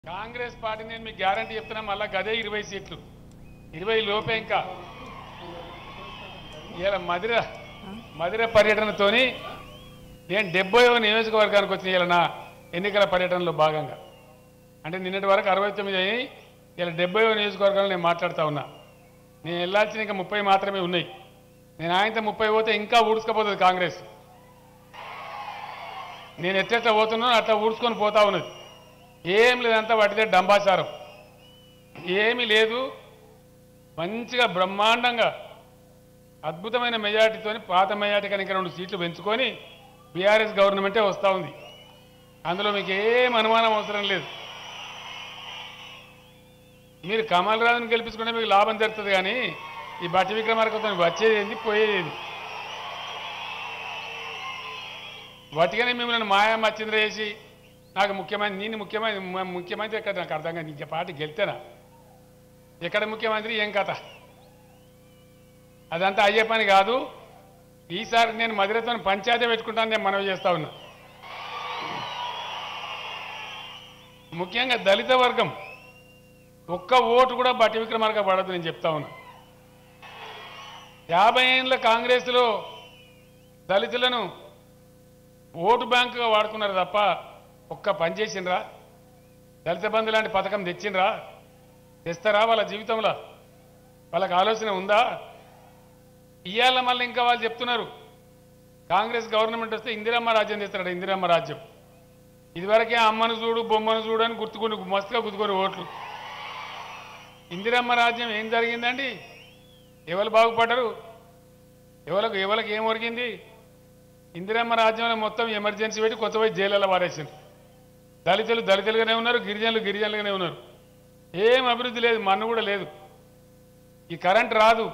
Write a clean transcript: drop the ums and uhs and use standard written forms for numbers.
Congress party నేను మీకు guarantee చెప్తున్నా మళ్ళా గదే 20 సీట్లు 20 లోపే ఇంకా ఇలా మదిర పర్యటనతోని నేను 70వ నియోజకవర్గానికి వచ్చిన ఇలా నా ఎన్నికల పర్యటనలో భాగంగా అంటే నిన్నటి వరకు 69 అయ్యి ఇలా 70వ నియోజకవర్గంలో నేను మాట్లాడుతూ ఉన్నా నేను వెళ్ళాల్సిన ఇంకా 30 మాత్రమే ఉన్నాయి నేను ఆయనతో 30 పోతే ఇంకా ఊడ్చుకపోతుంది కాంగ్రెస్ నేను ఎట్లా పోతున్నానో అట్లా ఊడ్చుకొని పోతా ఉన్నది ఏం లేదంతా వాటిదే డంబాచారం ఏమీ లేదు మంచిగా బ్రహ్మాండంగా అద్భుతమైన మెజార్టీతోని పాత మెజార్టీ కనుక 2 సీట్లు పెంచుకొని బీఆర్ఎస్ గవర్నమెంటే వస్తూ ఉంది అందులో మీకు ఏం అనుమానం అవసరం లేదు మీరు కమల్ రాజును గెలిపించుకుంటే మీకు లాభం జరుగుతుంది కానీ ఈ బట్టి విక్రమార్కతో వచ్చేది ఏంది పోయేది ఏంది వాటిగానే మిమ్మల్ని మాయా మచ్చింద్ర చేసి నాకు ముఖ్యమంత్రి నేను ముఖ్యమంత్రి ఎక్కడ నాకు అర్థం కాదు ఇంకే పార్టీ గెలితేనా ఎక్కడ ముఖ్యమంత్రి ఏం కథ అదంతా అయ్యే పని కాదు ఈసారి నేను మధురతో పంచాయతీ పెట్టుకుంటాను నేను మనవి చేస్తా ఉన్నా ముఖ్యంగా దళిత వర్గం ఒక్క ఓటు కూడా బట్టి విక్రమార్క పడదు నేను చెప్తా ఉన్నా 50 ఏళ్ళ కాంగ్రెస్లో దళితులను ఓటు బ్యాంకుగా వాడుకున్నారు తప్ప ఒక్క పని చేసిండ్రా దళిత బంధు లాంటి పథకం తెచ్చిండ్రా తెస్తారా వాళ్ళ జీవితంలో వాళ్ళకి ఆలోచన ఉందా ఇవాళ మళ్ళీ ఇంకా వాళ్ళు చెప్తున్నారు కాంగ్రెస్ గవర్నమెంట్ వస్తే ఇందిరమ్మ రాజ్యం తెస్తాడు ఇందిరమ్మ రాజ్యం ఇదివరకే అమ్మను చూడు బొమ్మను చూడు అని గుర్తుకొని మస్తుగా గుర్తుకొని ఓట్లు ఇందిరమ్మ రాజ్యం ఏం జరిగిందండి ఎవరు బాగుపడ్డారు ఎవరికి ఏం ఒరిగింది ఇందిరమ్మ రాజ్యంలో మొత్తం ఎమర్జెన్సీ పెట్టి కొత్త పోయి జైళ్ళలో వారేసింది దళితులుగానే ఉన్నారు గిరిజనులుగానే ఉన్నారు ఏం అభివృద్ధి లేదు మన్ను కూడా లేదు ఈ కరెంట్ రాదు